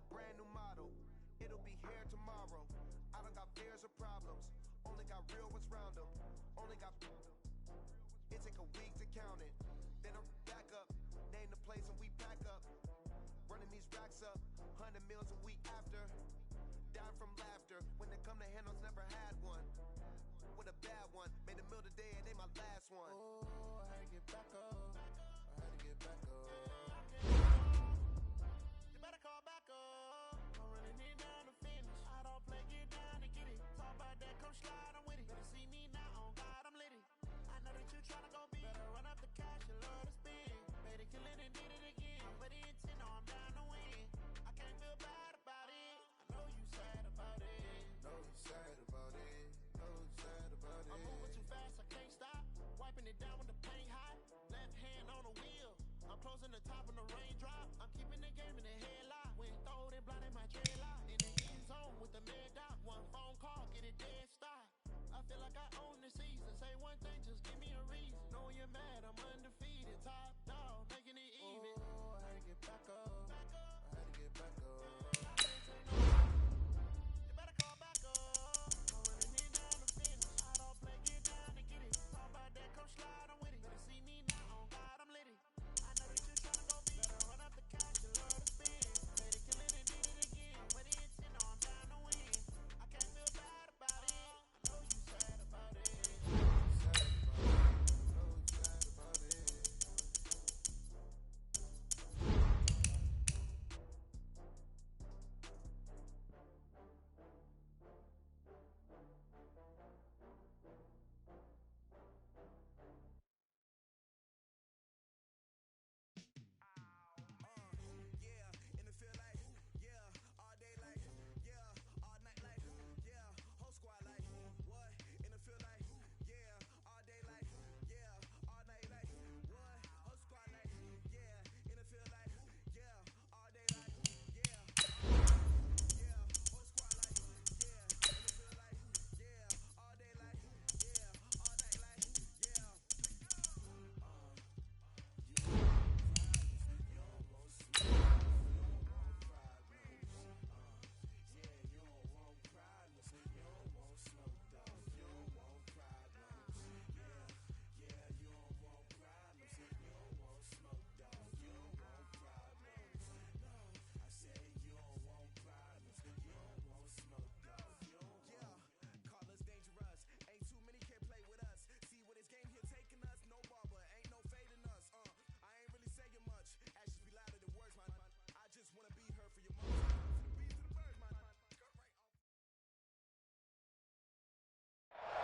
brand new model. It'll be here tomorrow. I don't got fears or problems. Only got real ones round them. Only got. It take a week to count it. Then I'm back up. Name the place and we pack up. Running these racks up. 100 meals a week after. Down from laughter. When they come to handles, never had one. With a bad one. Made a meal today and they my last one. Oh, I had to get back up. I had to get back up. You better call back up. I'm running it down to finish. I don't play, get down and get it. Talk about that, come slide, I'm with it. Better see me now, on God, I'm lit it. I know that you tryna go big. Better run up the cash, you love to spend. Made it, kill it, and did it again. But the intent, no, I'm down to win. I can't feel bad about it. I know you sad about it. Know you sad about it. Know you sad about it. I'm moving too fast, I can't stop. Wiping it down with the paint hot. Left hand on the wheel. I'm closing the top when the raindrop. I'm keeping the game in the headlock. When throwed and blinded my dreadlock. In the end zone with the mad dot. One phone call, get it dead stop. I feel like I own the season. Say one thing, just give me a reason. Know you're mad, I'm undefeated. Top dog, making it even. Oh, I had to get back up. I had to get back up. You better call back up. I'm running it down to finish. I don't play, get down and get it. Talk about that, come slide, I'm with it. Better see me now, on God, I'm lit it. I know that you tryna go big. Better run up the cash, you love to spend. Made it, kill it, and did it again. But the intent, no, I'm down to win. I can't feel bad about it. I know you sad about it.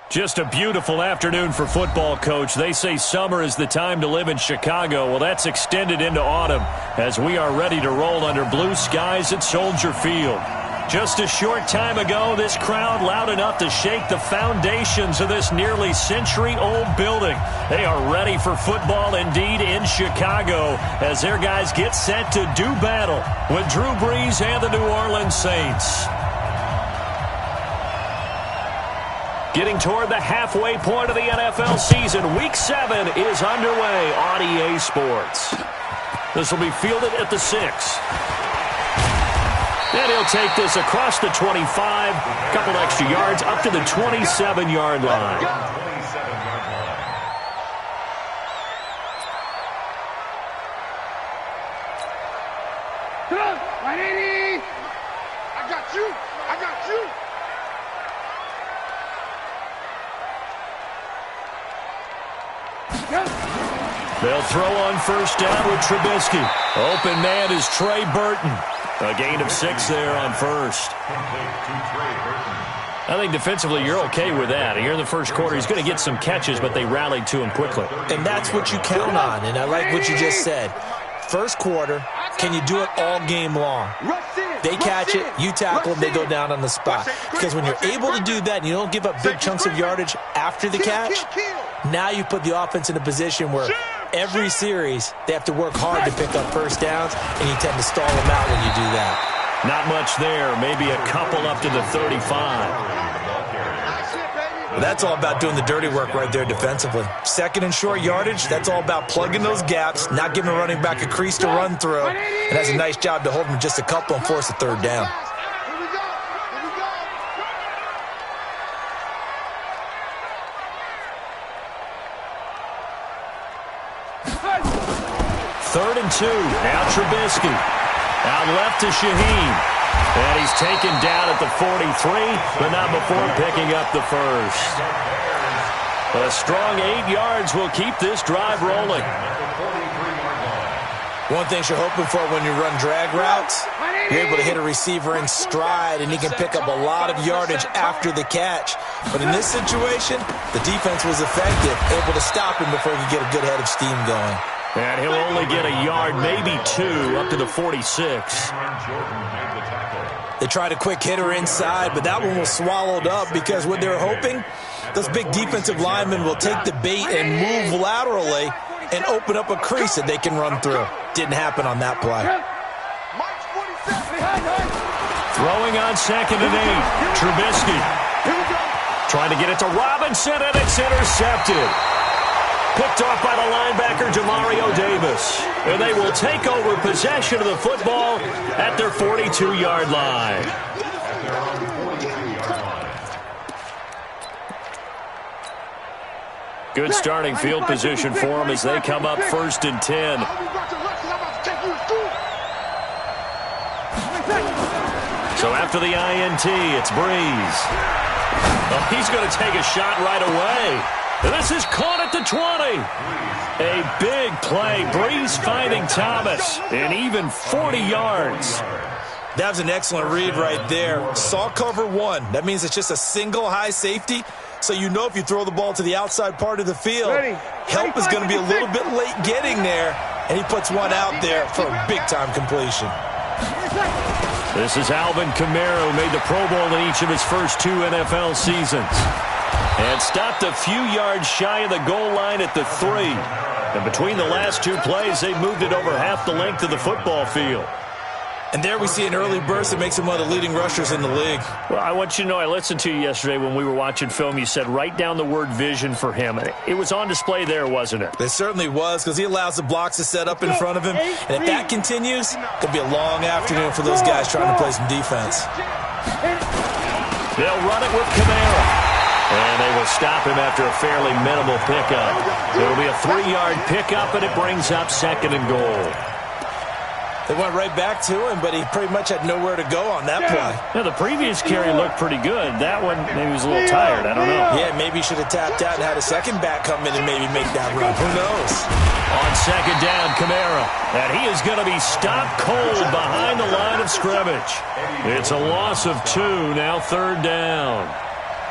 Just a beautiful afternoon for football, Coach. They say summer is the time to live in Chicago. Well, that's extended into autumn as we are ready to roll under blue skies at Soldier Field. Just a short time ago, this crowd loud enough to shake the foundations of this nearly century-old building. They are ready for football indeed in Chicago as their guys get set to do battle with Drew Brees and the New Orleans Saints. Getting toward the halfway point of the NFL season, Week 7 is underway on EA Sports. This will be fielded at the 6. And he'll take this across the 25, a couple extra yards, up to the 27-yard line. Right in. I got you. I got you. They'll throw on first down with Trubisky. Open man is Trey Burton. A gain of 6 there on first. I think defensively you're okay with that. Here in the first quarter, he's going to get some catches, but they rallied to him quickly. And that's what you count on, and I like what you just said. First quarter, can you do it all game long? They catch it, you tackle them, they go down on the spot. Because when you're able to do that and you don't give up big chunks of yardage after the catch, now you put the offense in a position where every series they have to work hard to pick up first downs, and you tend to stall them out when you do that. Not much there, maybe a couple up to the 35. Well, that's all about doing the dirty work right there defensively. Second and short yardage, that's all about plugging those gaps, not giving a running back a crease to run through, and that's a nice job to hold him just a couple and force a third down. Third and 2. Now Trubisky. Out left to Shaheen. And he's taken down at the 43, but not before picking up the first. A strong 8 yards will keep this drive rolling. One thing you're hoping for when you run drag routes, you're able to hit a receiver in stride, and he can pick up a lot of yardage after the catch. But in this situation, the defense was effective, able to stop him before he could get a good head of steam going. And he'll only get a yard, maybe 2, up to the 46. They tried a quick hitter inside, but that one was swallowed up because what they're hoping, those big defensive linemen will take the bait and move laterally and open up a crease that they can run through. Didn't happen on that play. Throwing on 2nd and 8. Trubisky. Trying to get it to Robinson, and it's intercepted. Picked off by the linebacker, Demario Davis. And they will take over possession of the football at their 42-yard line. Good starting field position for them as they come up 1st and 10. So after the INT, it's Breeze. Oh, he's going to take a shot right away. This is caught at the 20. A big play. Breeze finding Thomas. And even 40 yards. That was an excellent read right there. Saw cover 1. That means it's just a single high safety. So you know if you throw the ball to the outside part of the field, help is going to be a little bit late getting there. And he puts one out there for a big-time completion. This is Alvin Kamara, who made the Pro Bowl in each of his first 2 NFL seasons. And stopped a few yards shy of the goal line at the 3. And between the last 2 plays, they moved it over half the length of the football field. And there we see an early burst that makes him one of the leading rushers in the league. Well, I want you to know, I listened to you yesterday when we were watching film. You said write down the word vision for him. It was on display there, wasn't it? It certainly was, because he allows the blocks to set up in front of him. And if that continues, it'll be a long afternoon for those guys trying to play some defense. They'll run it with Kamara. And they will stop him after a fairly minimal pickup. It'll be a 3-yard pickup, and it brings up 2nd and goal. They went right back to him, but he pretty much had nowhere to go on that play. Yeah, the previous carry looked pretty good. That one, maybe he was a little tired. I don't know. Yeah, maybe he should have tapped out and had a second back come in and maybe make that run. Who knows? On 2nd down, Kamara. And he is going to be stopped cold behind the line of scrimmage. It's a loss of 2, now 3rd down.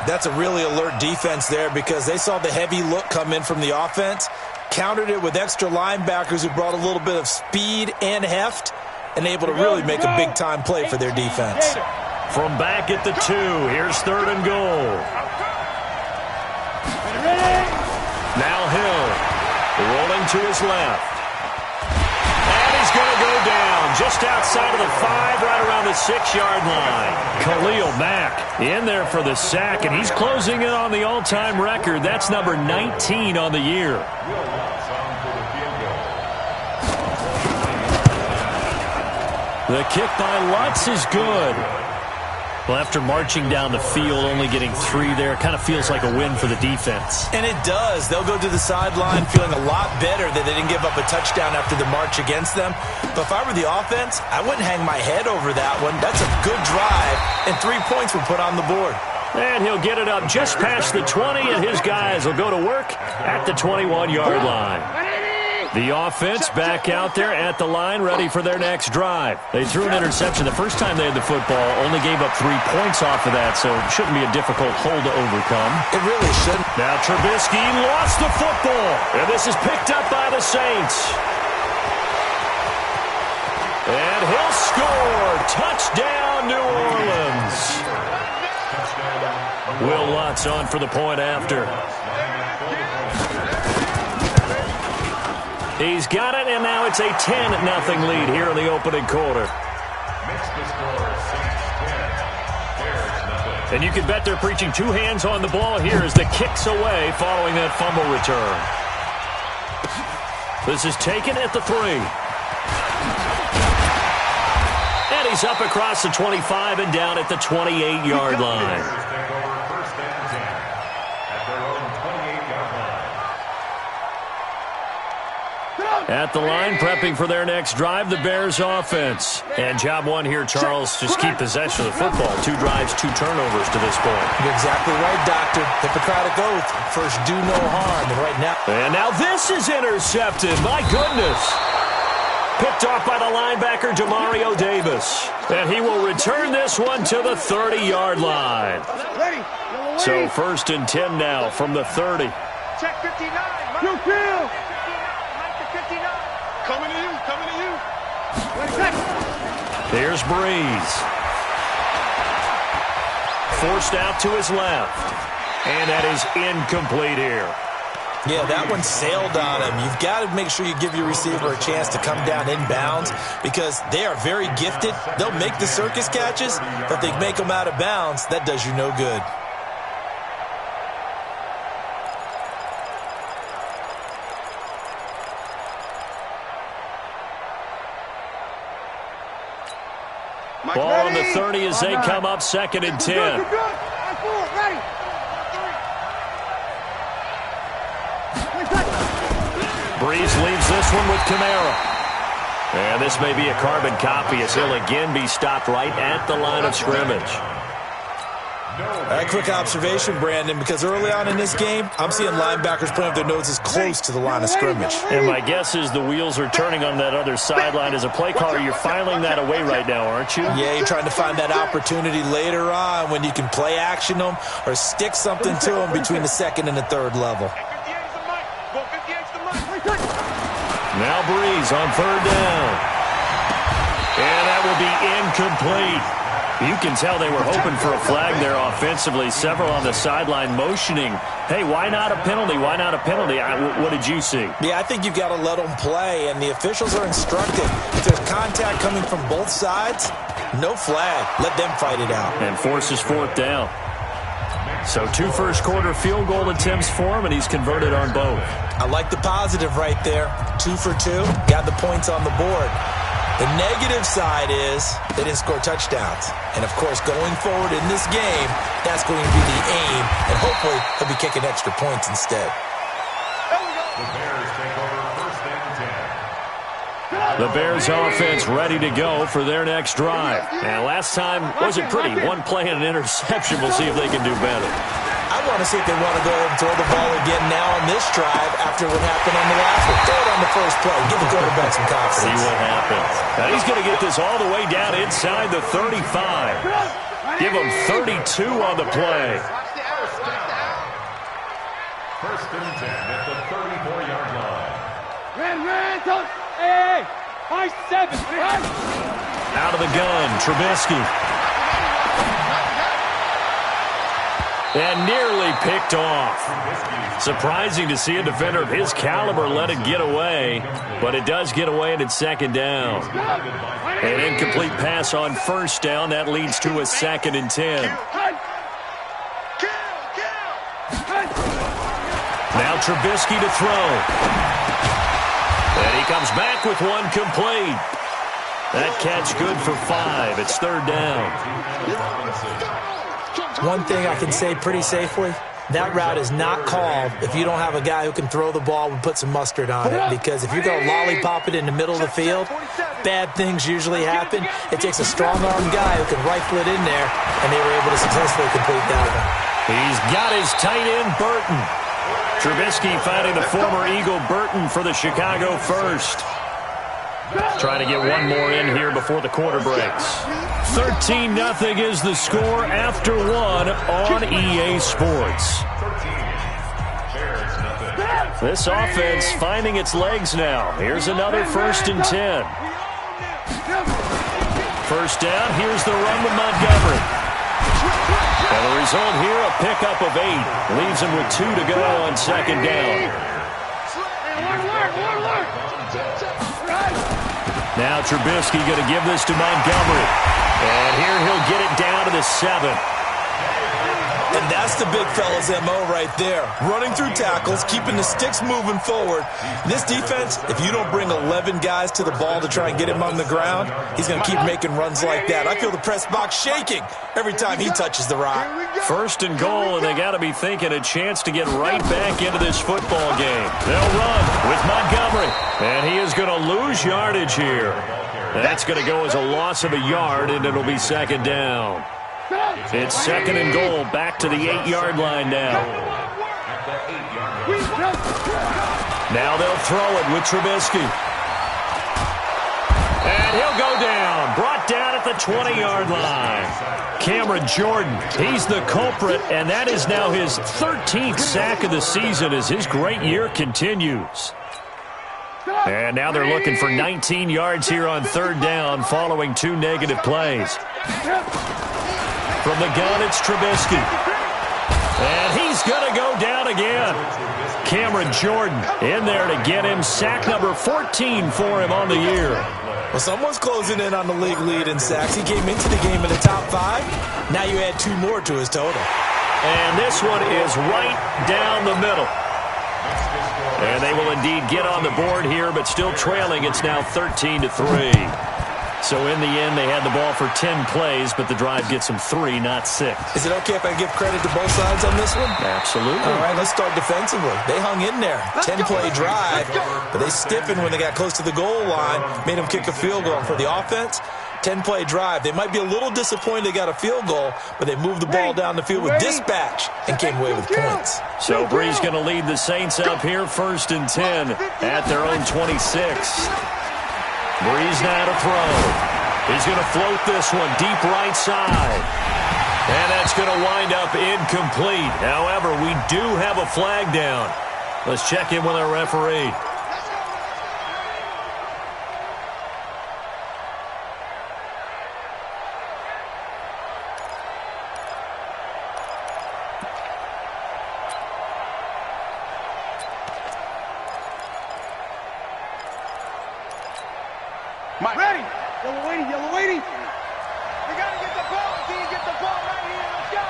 That's a really alert defense there because they saw the heavy look come in from the offense, countered it with extra linebackers who brought a little bit of speed and heft, and able to really make a big-time play for their defense. From back at the 2, here's 3rd and goal. Now Hill, rolling to his left. And he's going to go down just outside of the 5, right around the 6-yard line. Khalil Mack in there for the sack, and he's closing in on the all-time record. That's number 19 on the year. The kick by Lutz is good. Well, after marching down the field, only getting 3 there, kind of feels like a win for the defense. And it does. They'll go to the sideline feeling a lot better that they didn't give up a touchdown after the march against them. But if I were the offense, I wouldn't hang my head over that one. That's a good drive, and 3 points were put on the board. And he'll get it up just past the 20, and his guys will go to work at the 21-yard line. The offense back out there at the line, ready for their next drive. They threw an interception the first time they had the football, only gave up 3 points off of that, so it shouldn't be a difficult hole to overcome. It really shouldn't. Now Trubisky lost the football, and this is picked up by the Saints. And he'll score. Touchdown, New Orleans. Will Lutz on for the point after. He's got it, and now it's a 10-0 lead here in the opening quarter. And you can bet they're preaching two hands on the ball here as the kick's away following that fumble return. This is taken at the 3. And he's up across the 25 and down at the 28-yard line. At the line, prepping for their next drive, the Bears offense. And job one here, Charles, just keep possession of the football. 2 drives, 2 turnovers to this point. You're exactly right, Doctor. Hippocratic oath. First, do no harm. And now this is intercepted. My goodness. Picked off by the linebacker, Demario Davis. And he will return this one to the 30-yard line. So 1st and 10 now from the 30. Check 59. You kill. Coming to you. Here's Breeze. Forced out to his left. And that is incomplete here. Yeah, that one sailed on him. You've got to make sure you give your receiver a chance to come down inbounds because they are very gifted. They'll make the circus catches, but if they make them out of bounds, that does you no good. Ball on the 30 as they come up 2nd and 10. Breeze leaves this one with Kamara. And this may be a carbon copy as he'll again be stopped right at the line of scrimmage. A quick observation, Brandon, because early on in this game, I'm seeing linebackers putting up their noses close to the line of scrimmage. And my guess is the wheels are turning on that other sideline. As a play caller, you're filing that away right now, aren't you? Yeah, you're trying to find that opportunity later on when you can play action them or stick something to them between the 2nd and the 3rd level. Now Breeze on 3rd down. And that will be incomplete. You can tell they were hoping for a flag there offensively. Several on the sideline motioning, hey, why not a penalty? Why not a penalty? What did you see? Yeah, I think you've got to let them play, and the officials are instructed. If there's contact coming from both sides, no flag. Let them fight it out. And forces 4th down. So 2 first-quarter field goal attempts for him, and he's converted on both. I like the positive right there. 2 for 2, got the points on the board. The negative side is they didn't score touchdowns. And, of course, going forward in this game, that's going to be the aim, and hopefully he'll be kicking extra points instead. The Bears take over 1st and 10. The Bears offense ready to go for their next drive. And last time wasn't pretty. 1 play and an interception. We'll see if they can do better. I want to see if they want to go ahead and throw the ball again now on this drive after what happened on the last one. Throw it on the first play. Give the quarterback some confidence. See what happens. Now he's going to get this all the way down inside the 35. Give him 32 on the play. 1st and 10 at the 34-yard line. Hey, 7. Out of the gun, Trubisky. And nearly picked off. Surprising to see a defender of his caliber let it get away, but it does get away and it's 2nd down. An incomplete pass on 1st down. That leads to a 2nd and 10. Now Trubisky to throw. And he comes back with 1 complete. That catch good for 5. It's 3rd down. One thing I can say pretty safely, that route is not called if you don't have a guy who can throw the ball and put some mustard on it. Because if you're going to lollipop it in the middle of the field, bad things usually happen. It takes a strong-armed guy who can rifle it in there, and they were able to successfully complete that one. He's got his tight end, Burton. Trubisky finding the former Eagle Burton for the Chicago first. Trying to get 1 more in here before the quarter breaks. 13-0 is the score after 1 on EA Sports. This offense finding its legs now. Here's another 1st and 10. 1st down, here's the run to Montgomery. And the result here, a pickup of 8. Leaves him with 2 to go on 2nd down. Now Trubisky going to give this to Montgomery. And here he'll get it down to the 7. And that's the big fella's MO right there. Running through tackles, keeping the sticks moving forward. This defense, if you don't bring 11 guys to the ball to try and get him on the ground, he's going to keep making runs like that. I feel the press box shaking every time he touches the rock. First and goal, and they got to be thinking a chance to get right back into this football game. They'll run with Montgomery, and he is going to lose yardage here. That's going to go as a loss of a yard, and it'll be second down. It's second and goal, back to the 8-yard line now. Now they'll throw it with Trubisky. And he'll go down, brought down at the 20-yard line. Cameron Jordan, he's the culprit, and that is now his 13th sack of the season as his great year continues. And now they're looking for 19 yards here on third down following 2 negative plays. From the gun, it's Trubisky. And he's going to go down again. Cameron Jordan in there to get him sack number 14 for him on the year. Well, someone's closing in on the league lead in sacks. He came into the game in the top 5. Now you add 2 more to his total. And this one is right down the middle. And they will indeed get on the board here, but still trailing. It's now 13-3. So in the end, they had the ball for 10 plays, but the drive gets them 3, not 6. Is it okay if I give credit to both sides on this one? Absolutely. All right, let's start defensively. They hung in there. 10-play drive, but they stiffened when they got close to the goal line, made them kick a field goal. And for the offense, 10-play drive. They might be a little disappointed they got a field goal, but they moved the ball down the field with dispatch and came away with points. So Bree's going to lead the Saints up here, 1st and 10 at their own 26. Breeze now to throw. He's going to float this one deep right side. And that's going to wind up incomplete. However, we do have a flag down. Let's check in with our referee. Mike. Ready. Yellow waiting. We got to get the ball. Can you get the ball right here? Let's go.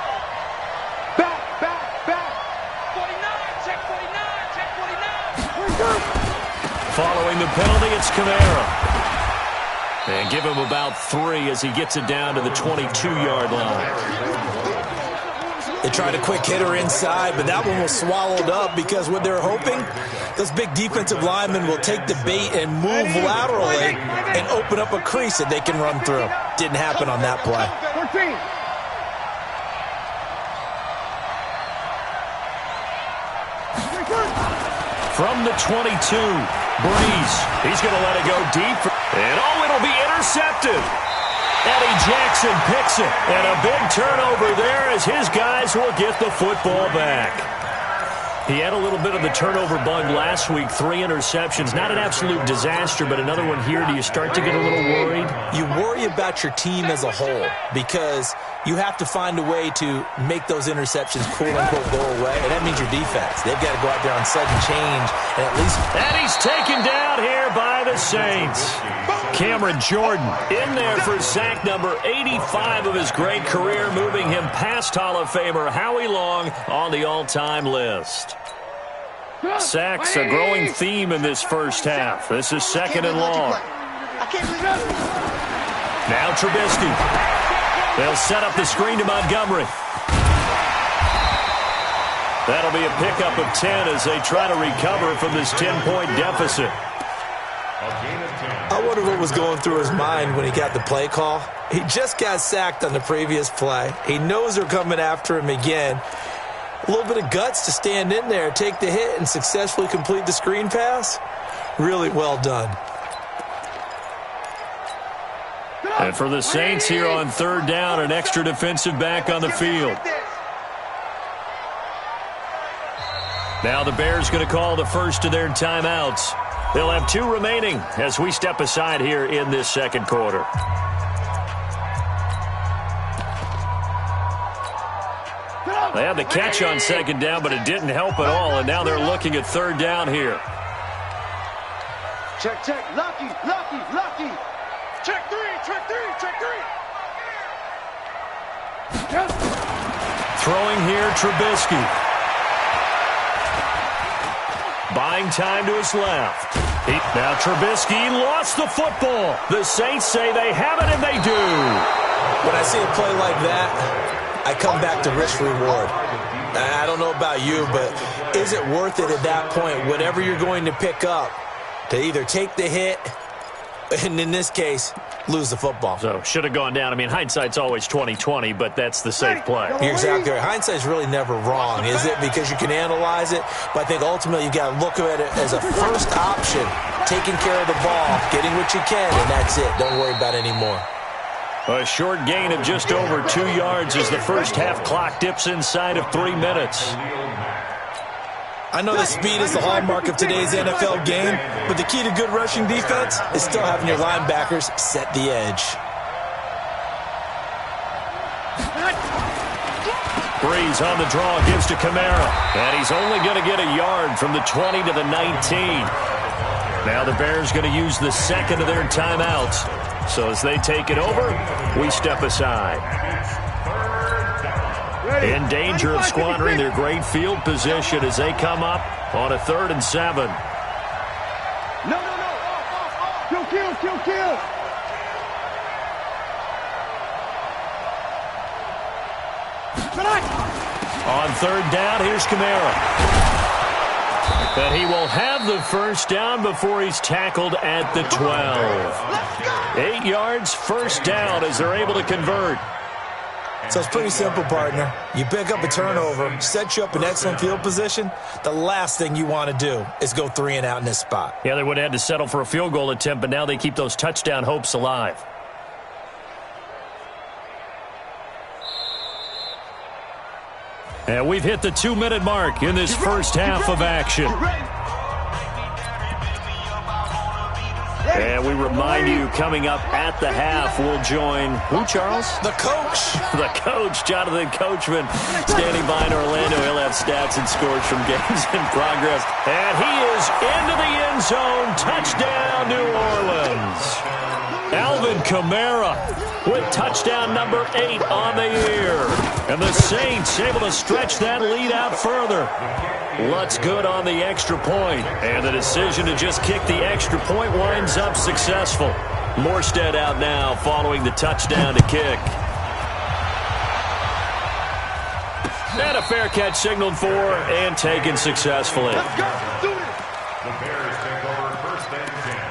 Back. 49. Check 49. 49. Following the penalty, it's Kamara. And give him about 3 as he gets it down to the 22-yard line. They tried a quick hitter inside, but that one was swallowed up because what they're hoping, those big defensive linemen will take the bait and move laterally and open up a crease that they can run through. Didn't happen on that play. 14. From the 22, Breeze. He's going to let it go deep. And it'll be intercepted. Eddie Jackson picks it, and a big turnover there as his guys will get the football back. He had a little bit of the turnover bug last week, 3 interceptions. Not an absolute disaster, but another one here. Do you start to get a little worried? You worry about your team as a whole because you have to find a way to make those interceptions quote-unquote go away, and that means your defense. They've got to go out there on sudden change and at least... And he's taken down here by the Saints. Cameron Jordan in there for sack number 85 of his great career, moving him past Hall of Famer Howie Long on the all-time list. Sacks, a growing theme in this first half. This is 2nd and long. Now Trubisky. They'll set up the screen to Montgomery. That'll be a pickup of 10 as they try to recover from this 10-point deficit. I wonder what was going through his mind when he got the play call. He just got sacked on the previous play. He knows they're coming after him again. A little bit of guts to stand in there, take the hit, and successfully complete the screen pass. Really well done. And for the Saints here on 3rd down, an extra defensive back on the field. Now the Bears going to call the first of their timeouts. They'll have 2 remaining as we step aside here in this second quarter. They had the catch on 2nd down, but it didn't help at all, and now they're looking at 3rd down here. Check. Lucky. Check 3. Throwing here, Trubisky. Buying time to his left. Now Trubisky lost the football. The Saints say they have it, and they do. When I see a play like that, I come back to risk reward. I don't know about you, but is it worth it at that point, whatever you're going to pick up, to either take the hit, and in this case, lose the football? So, should have gone down. I mean, hindsight's always 20/20, but that's the safe play. You're exactly right. Hindsight's really never wrong, is it? Because you can analyze it, but I think ultimately you got to look at it as a first option, taking care of the ball, getting what you can, and that's it. Don't worry about it anymore. A short gain of just over 2 yards as the first half clock dips inside of 3 minutes. I know that speed is the hallmark of today's NFL game, but the key to good rushing defense is still having your linebackers set the edge. Breeze on the draw, gives to Kamara. And he's only going to get a yard from the 20 to the 19. Now the Bears going to use the second of their timeouts. So as they take it over, we step aside. In danger of squandering their great field position as they come up on a 3rd and 7. No. Kill. On 3rd down, here's Kamara. And he will have the first down before he's tackled at the 12. 8 yards, first down as they're able to convert. So it's pretty simple, partner. You pick up a turnover, set you up in excellent field position. The last thing you want to do is go 3 and out in this spot. Yeah, they would have had to settle for a field goal attempt, but now they keep those touchdown hopes alive. And we've hit the 2-minute mark in this first half of action. And we remind you, coming up at the half, we'll join who, Charles? The coach. The coach, Jonathan Coachman, standing by in Orlando. He'll have stats and scores from games in progress. And he is into the end zone. Touchdown, New Orleans. Alvin Kamara with touchdown number 8 on the year. And the Saints able to stretch that lead out further. Lutz good on the extra point. And the decision to just kick the extra point winds up successful. Morstead out now following the touchdown to kick. And a fair catch signaled for and taken successfully. Let's go. Do it. The Bears take over 1st and 10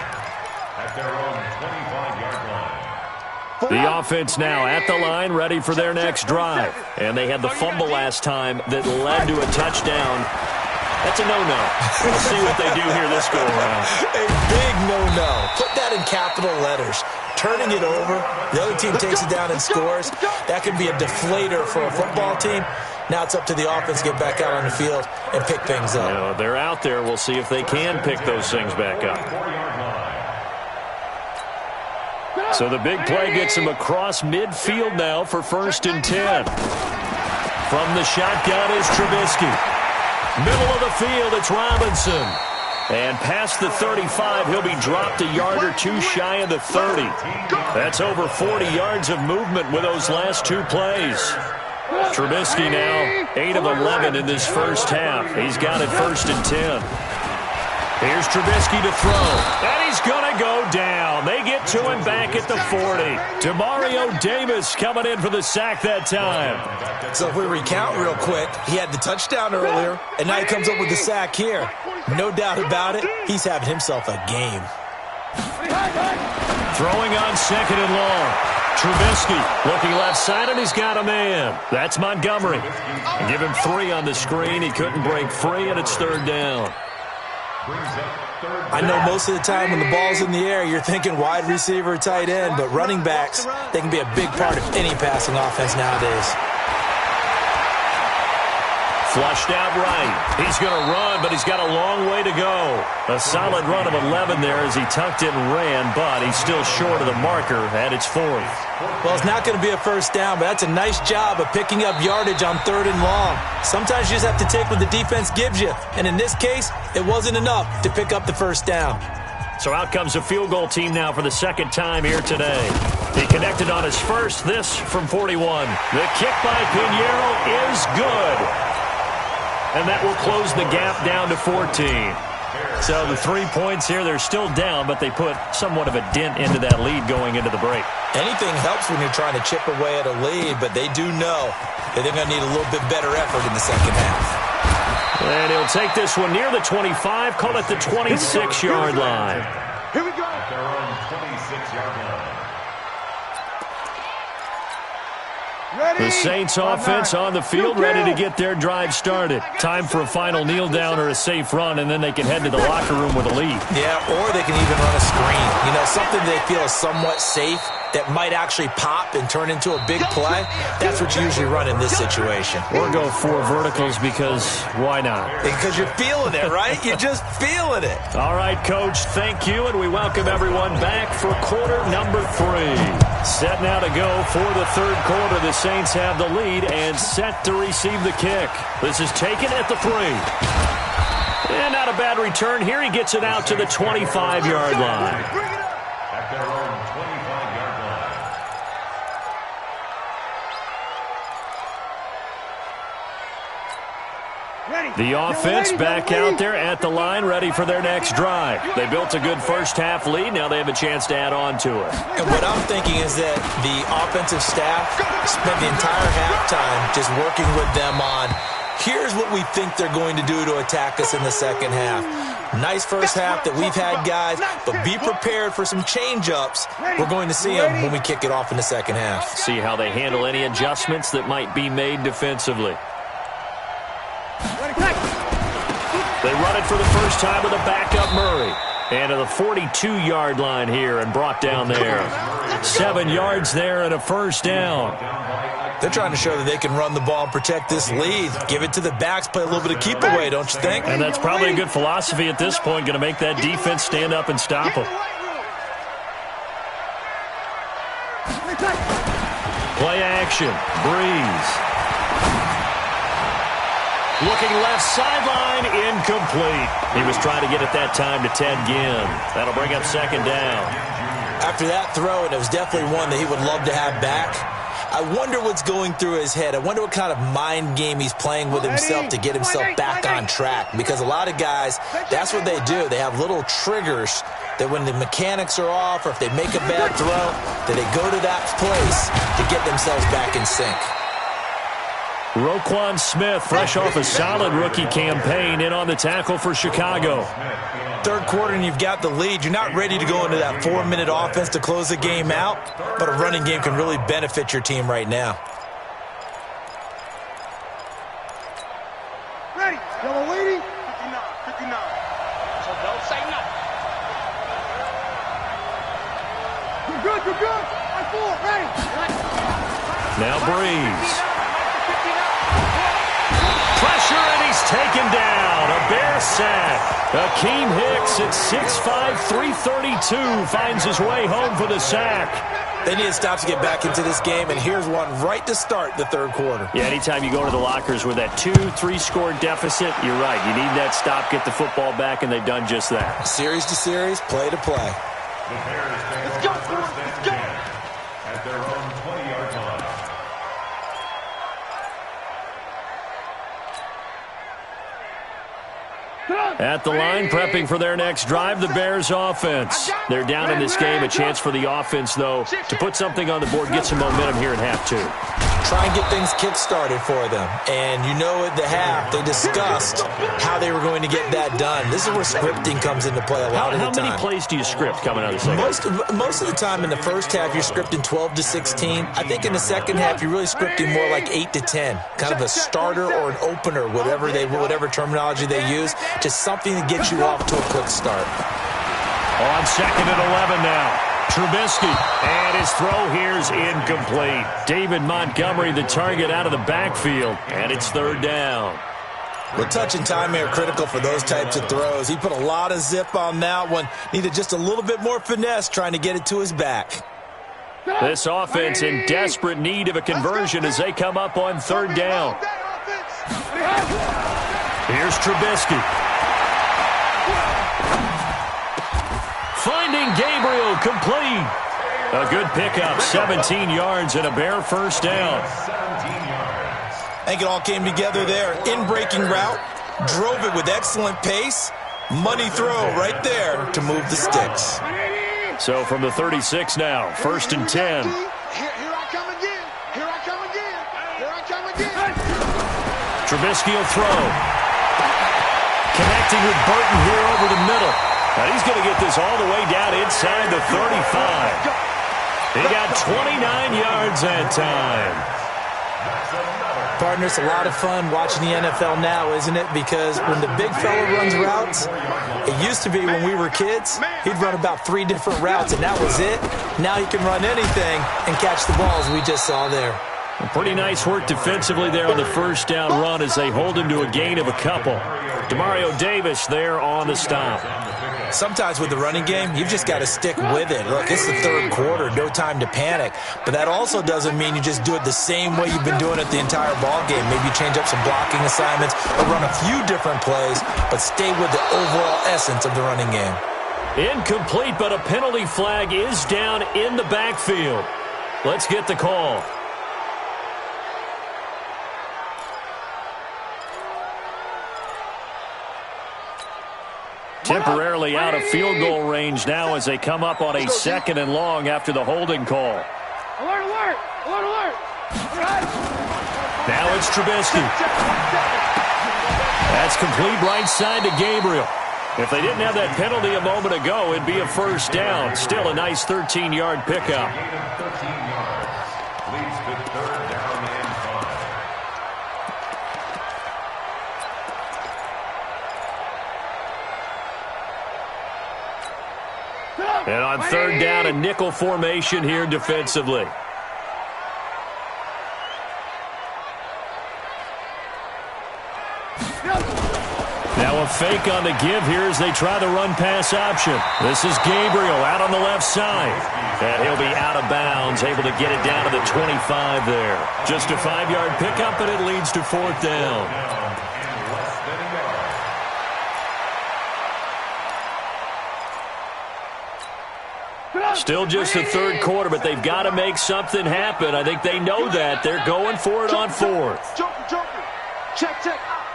at their own 25-yard line. The offense now at the line, ready for their next drive. And they had the fumble last time that led to a touchdown. That's a no-no. We'll see what they do here this go-around. A big no-no. Put that in capital letters. Turning it over, the other team takes it down and scores. That can be a deflator for a football team. Now it's up to the offense to get back out on the field and pick things up. You know, they're out there. We'll see if they can pick those things back up. So the big play gets him across midfield now for 1st and 10. From the shotgun is Trubisky. Middle of the field, it's Robinson. And past the 35, he'll be dropped a yard or 2 shy of the 30. That's over 40 yards of movement with those last 2 plays. Trubisky now 8 of 11 in this first half. He's got it 1st and 10. Here's Trubisky to throw. And he's going to go down. They get to him back at the 40. Demario Davis coming in for the sack that time. So if we recount real quick, he had the touchdown earlier, and now he comes up with the sack here. No doubt about it, he's having himself a game. Throwing on 2nd and long. Trubisky looking left side, and he's got a man. That's Montgomery. Give him 3 on the screen. He couldn't break free, and it's 3rd down. I know most of the time when the ball's in the air, you're thinking wide receiver, tight end, but running backs, they can be a big part of any passing offense nowadays. Flushed out right. He's going to run, but he's got a long way to go. A solid run of 11 there as he tucked it and ran, but he's still short of the marker at its 4th. Well, it's not going to be a first down, but that's a nice job of picking up yardage on 3rd and long. Sometimes you just have to take what the defense gives you, and in this case, it wasn't enough to pick up the first down. So out comes a field goal team now for the 2nd time here today. He connected on his first, this from 41. The kick by Pinheiro is good. And that will close the gap down to 14. So the 3 points here, they're still down, but they put somewhat of a dent into that lead going into the break. Anything helps when you're trying to chip away at a lead, but they do know that they're going to need a little bit better effort in the second half. And he'll take this one near the 25, call it the 26-yard line. Here we go. At their own 26-yard line. Ready? The Saints offense on the field, ready to get their drive started. Time for a final kneel down or a safe run, and then they can head to the locker room with a lead. Yeah, or they can even run a screen. You know, something they feel is somewhat safe that might actually pop and turn into a big play. That's what you usually run in this situation. Or go 4 verticals because why not? Because you're feeling it, right? You're just feeling it. All right, Coach, thank you, and we welcome everyone back for quarter number 3. Set now to go for the third quarter. The Saints have the lead and set to receive the kick. This is taken at the 3. And not a bad return here. He gets it out to the 25-yard line. At their own 25-yard line. The offense back out there at the line, ready for their next drive. They built a good first-half lead. Now they have a chance to add on to it. And what I'm thinking is that the offensive staff spent the entire halftime just working with them on, here's what we think they're going to do to attack us in the second half. Nice first half that we've had, guys, but be prepared for some change-ups. We're going to see them when we kick it off in the second half. See how they handle any adjustments that might be made defensively. They run it for the first time with a backup Murray. And to the 42-yard line here and brought down there. 7 yards there and a first down. They're trying to show that they can run the ball and protect this lead. Give it to the backs, play a little bit of keep away, don't you think? And that's probably a good philosophy at this point, going to make that defense stand up and stop them. Play action. Breeze. Looking left sideline, incomplete. He was trying to get it that time to Ted Ginn. That'll bring up second down. After that throw, and it was definitely one that he would love to have back, I wonder what's going through his head. I wonder what kind of mind game he's playing with himself to get himself back on track. Because a lot of guys, that's what they do. They have little triggers that when the mechanics are off or if they make a bad throw, that they go to that place to get themselves back in sync. Roquan Smith, fresh off a solid rookie campaign, in on the tackle for Chicago. Third quarter and you've got the lead. You're not ready to go into that 4-minute offense to close the game out, but a running game can really benefit your team right now. Ready. Yellow lady. 59. So don't say nothing. You're good. You're good. I'm full. Ready. Now Breeze. Pressure, and he's taken down. A Bear sack. Akeem Hicks at 6'5", 332 finds his way home for the sack. They need to stop to get back into this game, and here's one right to start the third quarter. Yeah, anytime you go to the lockers with that 2-3 score deficit, you're right. You need that stop, get the football back, and they've done just that. Series to series, play to play. The Bears take over first and 10 at their own 20-yard line. At the line, prepping for their next drive, the Bears offense. They're down in this game. A chance for the offense, though, to put something on the board, get some momentum here in half 2. Try and get things kick-started for them. And you know at the half, they discussed how they were going to get that done. This is where scripting comes into play a lot of the time. How many plays do you script coming out of the second? Most of the time in the first half, you're scripting 12 to 16. I think in the second half, you're really scripting more like 8 to 10. Kind of a starter or an opener, whatever terminology they use. Just something to get you off to a quick start. On second and 11 now. Trubisky, and his throw here's incomplete. David Montgomery, the target out of the backfield, and it's third down. The touch and time are critical for those types of throws. He put a lot of zip on that one. Needed just a little bit more finesse trying to get it to his back. This offense in desperate need of a conversion as they come up on third down. Here's Trubisky. Finding Gabriel, complete. A good pickup, 17 yards and a Bear first down. 17 yards. I think it all came together there. In-breaking route, drove it with excellent pace. Money throw right there to move the sticks. So from the 36 now, 1st and 10. Here I come again. Here I come again. Here I come again. Trubisky will throw. Connecting with Burton here over the middle. And he's going to get this all the way down inside the 35. He got 29 yards that time. Partner, it's a lot of fun watching the NFL now, isn't it? Because when the big fella runs routes, it used to be when we were kids, he'd run about 3 different routes, and that was it. Now he can run anything and catch the balls we just saw there. Pretty nice work defensively there on the first down run as they hold him to a gain of a couple. Demario Davis there on the stop. Sometimes with the running game, you've just got to stick with it. Look, it's the 3rd quarter, no time to panic. But that also doesn't mean you just do it the same way you've been doing it the entire ball game. Maybe you change up some blocking assignments or run a few different plays, but stay with the overall essence of the running game. Incomplete, but a penalty flag is down in the backfield. Let's get the call. Temporarily out of field goal range now as they come up on a 2nd and long after the holding call. Alert, alert, alert, alert. Now it's Trubisky. That's complete right side to Gabriel. If they didn't have that penalty a moment ago, it'd be a first down. Still a nice 13-yard pickup. 13 yards. Leads to 3rd down and 5. And on 3rd down, a nickel formation here defensively. Now a fake on the give here as they try the run-pass option. This is Gabriel out on the left side. And he'll be out of bounds, able to get it down to the 25 there. Just a 5-yard pickup, and it leads to 4th down. Still just the 3rd quarter, but they've got to make something happen. I think they know that. They're going for it on 4th. Joker. Check.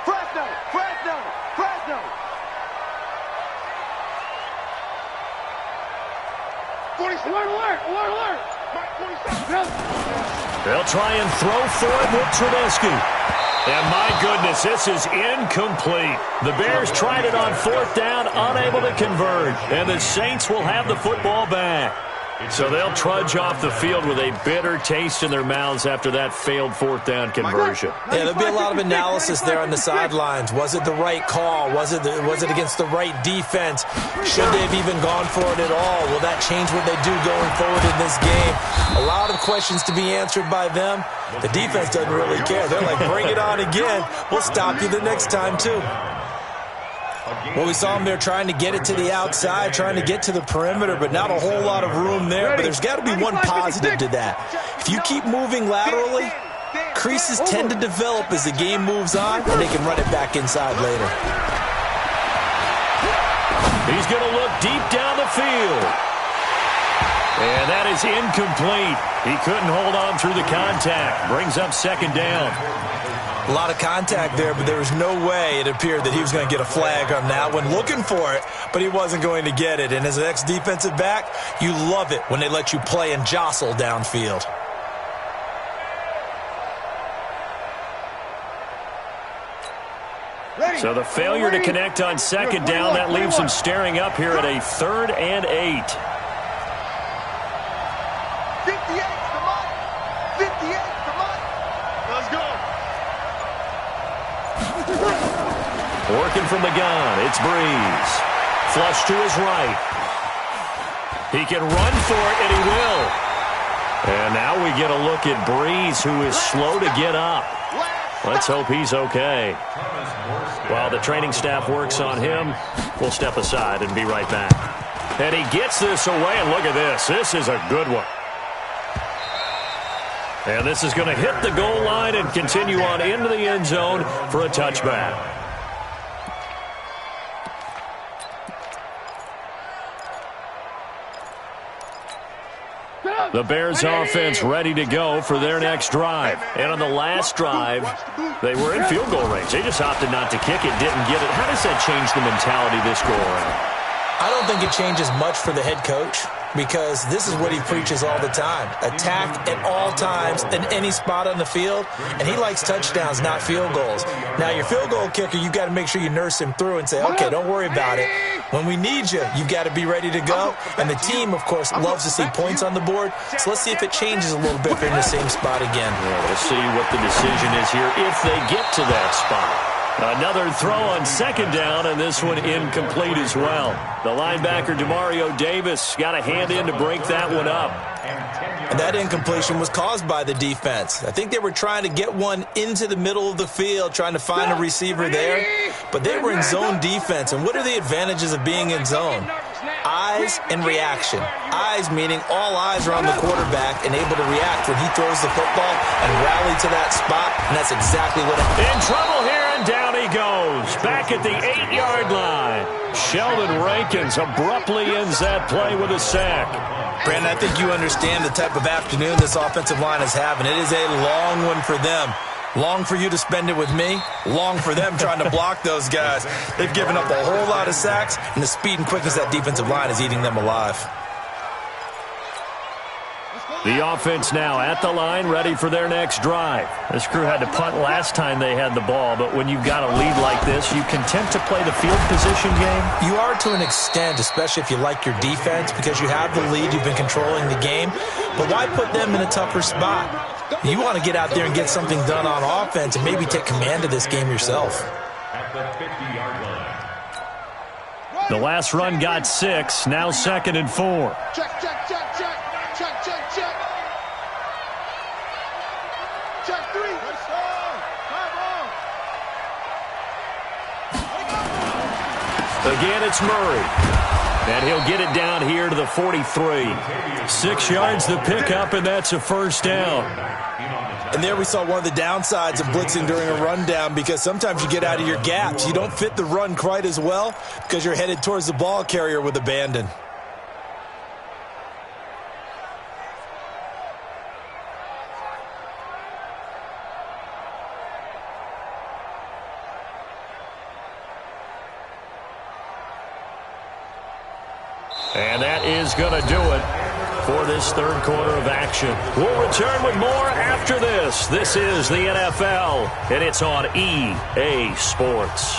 Fresno. Alert. They'll try and throw for it with Trubisky. And my goodness, this is incomplete. The Bears tried it on 4th down, unable to convert. And the Saints will have the football back. So they'll trudge off the field with a bitter taste in their mouths after that failed 4th down conversion. Yeah, there'll be a lot of analysis there on the sidelines. Was it the right call? Was it against the right defense? Should they have even gone for it at all? Will that change what they do going forward in this game? A lot of questions to be answered by them. The defense doesn't really care. They're like, bring it on again. We'll stop you the next time, too. Well, we saw them there trying to get it to the outside, trying to get to the perimeter, but not a whole lot of room there. But there's got to be one positive to that. If you keep moving laterally, creases tend to develop as the game moves on, and they can run it back inside later. He's going to look deep down the field. And that is incomplete. He couldn't hold on through the contact. Brings up 2nd down. A lot of contact there, but there was no way it appeared that he was going to get a flag on that one. Looking for it, but he wasn't going to get it. And as an ex-defensive back, you love it when they let you play and jostle downfield. So the failure to connect on 2nd down, that leaves him staring up here at a 3rd and 8. 58, come on. 58, come on. Let's go. Working from the gun, it's Breeze. Flush to his right. He can run for it, and he will. And now we get a look at Breeze, who is slow to get up. Let's hope he's okay. While the training staff works on him, we'll step aside and be right back. And he gets this away, and look at this. This is a good one. And this is going to hit the goal line and continue on into the end zone for a touchback. The Bears offense ready to go for their next drive. And on the last drive, they were in field goal range. They just opted not to kick it, didn't get it. How does that change the mentality this go around? I don't think it changes much for the head coach because this is what he preaches all the time. Attack at all times in any spot on the field, and he likes touchdowns, not field goals. Now, your field goal kicker, you've got to make sure you nurse him through and say, okay, don't worry about it. When we need you, you've got to be ready to go. And the team, of course, loves to see points on the board, so let's see if it changes a little bit if they're in the same spot again. Yeah, we'll see what the decision is here if they get to that spot. Another throw on second down, and this one incomplete as well. The linebacker, Demario Davis, got a hand in to break that one up. And that incompletion was caused by the defense. I think they were trying to get one into the middle of the field, trying to find a receiver there. But they were in zone defense. And what are the advantages of being in zone? Eyes and reaction. Eyes meaning all eyes are on the quarterback and able to react when he throws the football and rally to that spot. And that's exactly what happened. In trouble here, and down he goes. Back at the 8-yard line. Sheldon Rankins abruptly ends that play with a sack. Brandon, I think you understand the type of afternoon this offensive line is having. It is a long one for them. Long for you to spend it with me. Long for them trying to block those guys. They've given up a whole lot of sacks, and the speed and quickness of that defensive line is eating them alive. The offense now at the line, ready for their next drive. This crew had to punt last time they had the ball, but when you've got a lead like this, you content to play the field position game? You are to an extent, especially if you like your defense, because you have the lead, you've been controlling the game. But why put them in a tougher spot? You want to get out there and get something done on offense and maybe take command of this game yourself. At the 50-yard line. The last run got 6, now 2nd and 4. Check, check, check, check. Check, check, check. Check 3. Again, it's Murray. And he'll get it down here to the 43. 6 yards the pickup, and that's a first down. And there we saw one of the downsides of blitzing during a rundown, because sometimes you get out of your gaps. You don't fit the run quite as well because you're headed towards the ball carrier with abandon. And that is going to do it for this third quarter of action. We'll return with more after this. This is the NFL, and it's on EA Sports.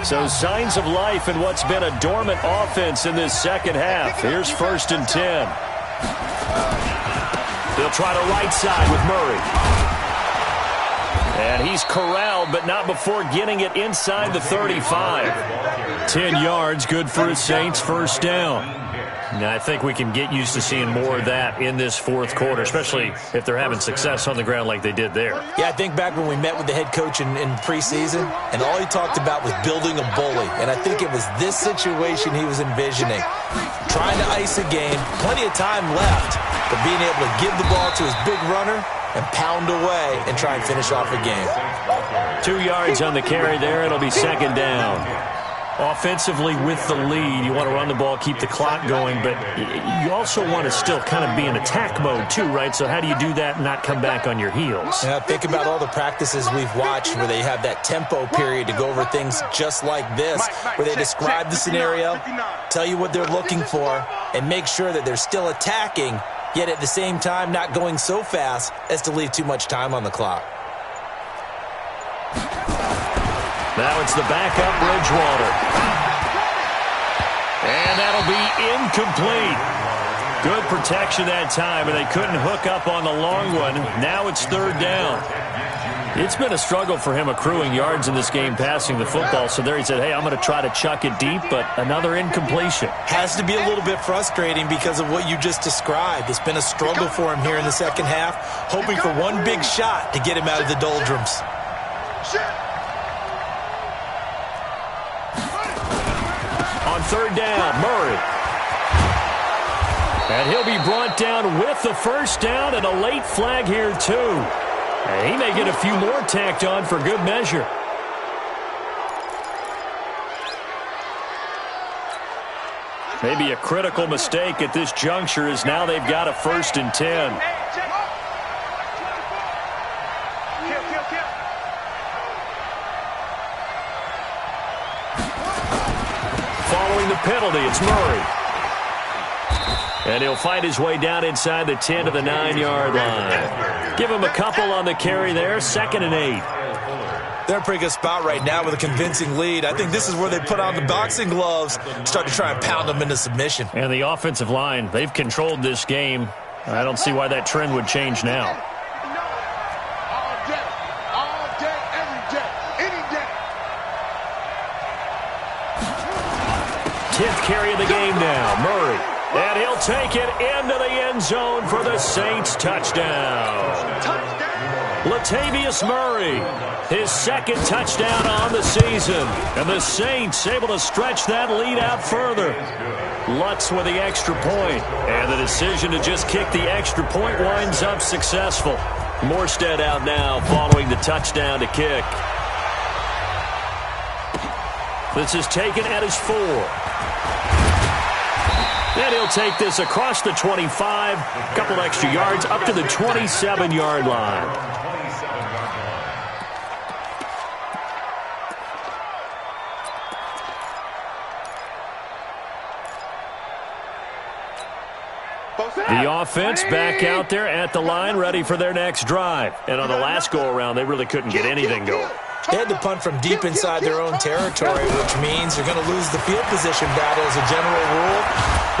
So signs of life in what's been a dormant offense in this second half. Here's 1st and 10. They'll try to right side with Murray. And he's corralled, but not before getting it inside the 35. 10 yards, good for the Saints, first down. Now, I think we can get used to seeing more of that in this fourth quarter, especially if they're having success on the ground like they did there. Yeah, I think back when we met with the head coach in preseason, and all he talked about was building a bully. And I think it was this situation he was envisioning. Trying to ice a game, plenty of time left, but being able to give the ball to his big runner and pound away and try and finish off a game. 2 yards on the carry there. It'll be second down. Offensively with the lead, you want to run the ball, keep the clock going, but you also want to still kind of be in attack mode too, right? So how do you do that and not come back on your heels? Yeah, think about all the practices we've watched where they have that tempo period to go over things just like this, where they describe the scenario, tell you what they're looking for, and make sure that they're still attacking, yet at the same time not going so fast as to leave too much time on the clock. Now it's the backup, Bridgewater. And that'll be incomplete. Good protection that time, and they couldn't hook up on the long one. Now it's third down. It's been a struggle for him accruing yards in this game passing the football. So there he said, hey, I'm going to try to chuck it deep, but another incompletion. Has to be a little bit frustrating because of what you just described. It's been a struggle for him here in the second half, hoping for one big shot to get him out of the doldrums. On third down, Murray. And he'll be brought down with the first down and a late flag here too. And he may get a few more tacked on for good measure. Maybe a critical mistake at this juncture as now they've got a 1st and 10. Following the penalty, it's Murray. And he'll find his way down inside the 10 to the 9-yard line. Give him a couple on the carry there, 2nd and 8. They're in a pretty good spot right now with a convincing lead. I think this is where they put on the boxing gloves, start to try and pound them into submission. And the offensive line, they've controlled this game. I don't see why that trend would change now. All day, every day, any day. 10th carry of the game now, Murray. And he'll take it into the end zone for the Saints touchdown. Latavius Murray, his 2nd touchdown on the season. And the Saints able to stretch that lead out further. Lutz with the extra point. And the decision to just kick the extra point winds up successful. Morstead out now following the touchdown to kick. This is taken at his 4. And he'll take this across the 25, a couple extra yards, up to the 27-yard line. The offense back out there at the line, ready for their next drive. And on the last go-around, they really couldn't get anything going. They had to punt from deep inside their own territory, which means they're going to lose the field position battle as a general rule.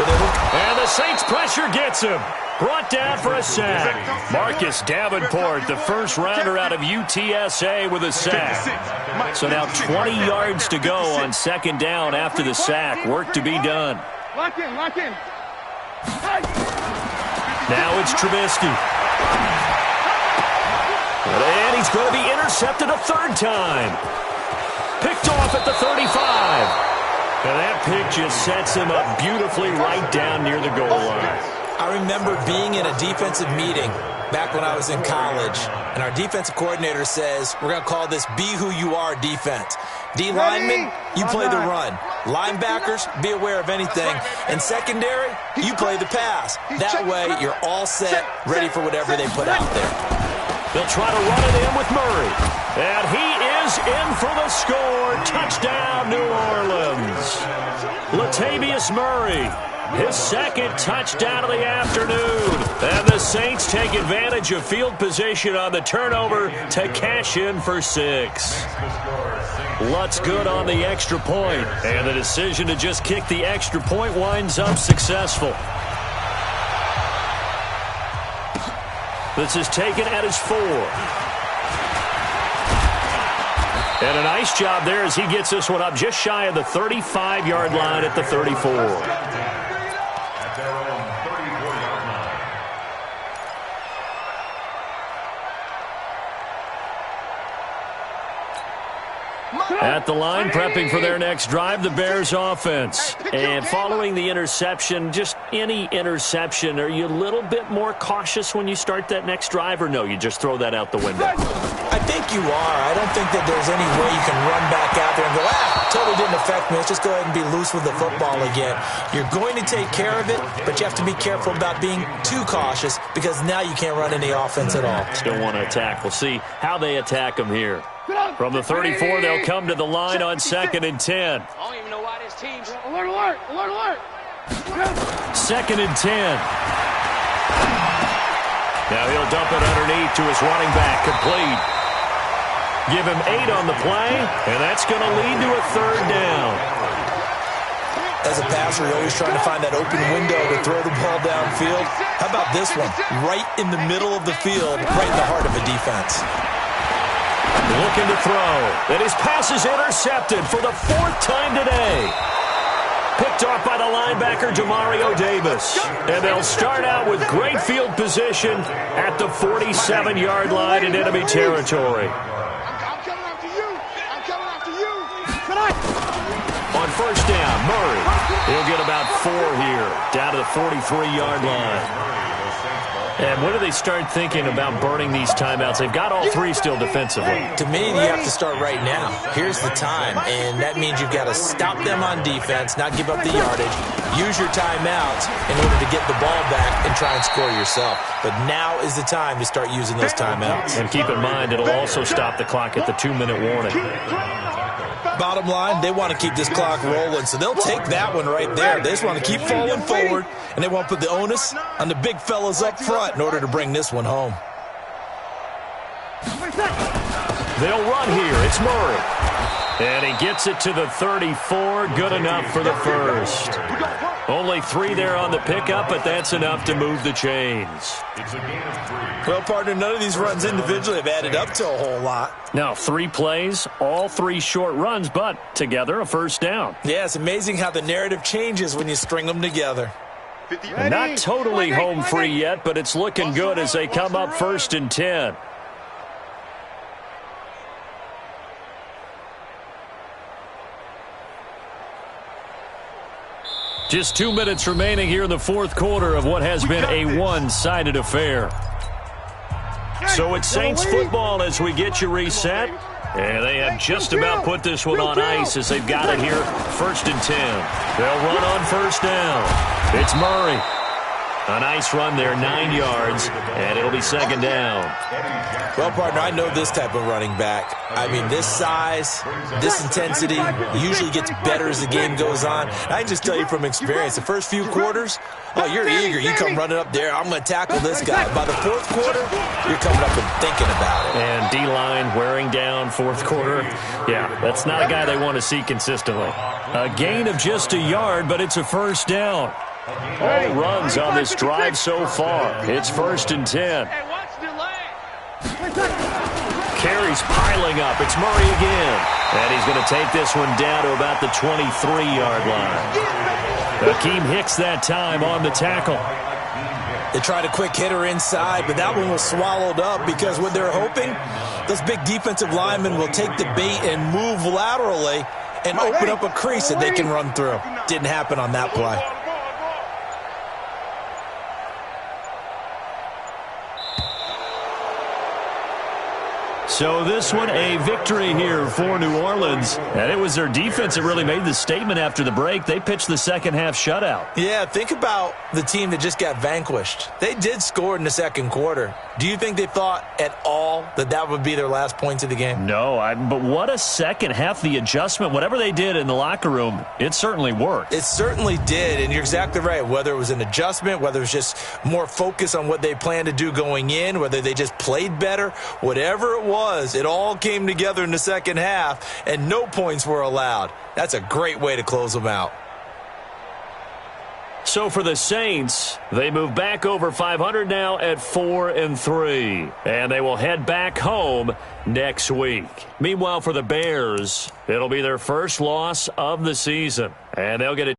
And the Saints pressure gets him. Brought down for a sack. Marcus Davenport, the first rounder out of UTSA with a sack. So now 20 yards to go on 2nd down after the sack. Work to be done. Lock in, lock in. Now it's Trubisky. And he's going to be intercepted a 3rd time. Picked off at the 35. And that pick just sets him up beautifully right down near the goal line. I remember being in a defensive meeting back when I was in college, and our defensive coordinator says, we're going to call this Be Who You Are defense. D linemen, you play the run. Linebackers, be aware of anything. And secondary, you play the pass. That way, you're all set, ready for whatever they put out there. They'll try to run it in with Murray. And he is in for the score. Touchdown, New Orleans. Latavius Murray, his 2nd touchdown of the afternoon. And the Saints take advantage of field position on the turnover to cash in for 6. Lutz good on the extra point. And the decision to just kick the extra point winds up successful. This is taken at his 4. And a nice job there as he gets this one up just shy of the 35-yard line at the 34. At their own 34-yard line. At the line, prepping for their next drive, the Bears offense. And following the interception, just any interception, are you a little bit more cautious when you start that next drive, or no, you just throw that out the window? I think you are. I don't think that there's any way you can run back out there and go, totally didn't affect me. Let's just go ahead and be loose with the football again. You're going to take care of it, but you have to be careful about being too cautious because now you can't run any offense at all. Still want to attack. We'll see how they attack them here. From the 34, they'll come to the line on 2nd and 10. I don't even know why this team's... Alert, alert, alert, alert. 2nd and 10. Now he'll dump it underneath to his running back, complete. Give him 8 on the play, and that's going to lead to a 3rd down. As a passer, you're always trying to find that open window to throw the ball downfield. How about this one? Right in the middle of the field, right in the heart of a defense. Looking to throw. And his pass is intercepted for the 4th time today. Picked off by the linebacker, Demario Davis. And they'll start out with great field position at the 47-yard line in enemy territory. I'm coming after you. I'm coming after you. On 1st down, Murray. He'll get about 4 here, down to the 43-yard line. And when do they start thinking about burning these timeouts? They've got all three still defensively. To me, you have to start right now. Here's the time, and that means you've got to stop them on defense, not give up the yardage, use your timeouts in order to get the ball back and try and score yourself. But now is the time to start using those timeouts. And keep in mind, it'll also stop the clock at the 2-minute warning. Bottom line, they want to keep this clock rolling, so they'll take that one right there. They just want to keep falling forward, and they want to put the onus on the big fellas up front in order to bring this one home. They'll run here. It's Murray. And he gets it to the 34. Good enough for the first. Only 3 there on the pickup, but that's enough to move the chains. Well, partner, none of these runs individually have added up to a whole lot. Now, 3 plays, all 3 short runs, but together a first down. Yeah, it's amazing how the narrative changes when you string them together. Not totally home free yet, but it's looking good as they come up 1st and 10. Just 2 minutes remaining here in the 4th quarter of what has been a one-sided affair. So it's Saints football as we get you reset. And they have just about put this one on ice as they've got it here, 1st and 10. They'll run on 1st down. It's Murray. A nice run there, 9 yards, and it'll be 2nd down. Well, partner, I know this type of running back. I mean, this size, this intensity usually gets better as the game goes on. I can just tell you from experience, the first few quarters, oh, you're eager. You come running up there, I'm going to tackle this guy. By the 4th quarter, you're coming up and thinking about it. And D-line wearing down 4th quarter. Yeah, that's not a guy they want to see consistently. A gain of just a yard, but it's a 1st down. All runs on this drive so far. It's 1st and 10. Carries piling up. It's Murray again. And he's going to take this one down to about the 23-yard line. Akeem Hicks that time on the tackle. They tried a quick hitter inside, but that one was swallowed up because what they're hoping, those big defensive linemen will take the bait and move laterally and open up a crease that they can run through. Didn't happen on that play. So this one, a victory here for New Orleans. And it was their defense that really made the statement after the break. They pitched the second-half shutout. Yeah, think about the team that just got vanquished. They did score in the 2nd quarter. Do you think they thought at all that that would be their last points of the game? No, but what a second half. The adjustment, whatever they did in the locker room, it certainly worked. It certainly did, and you're exactly right. Whether it was an adjustment, whether it was just more focus on what they planned to do going in, whether they just played better, whatever it was, it all came together in the second half, and no points were allowed. That's a great way to close them out. So for the Saints, they move back over 500 now at 4-3. And they will head back home next week. Meanwhile, for the Bears, it'll be their first loss of the season. And they'll get it.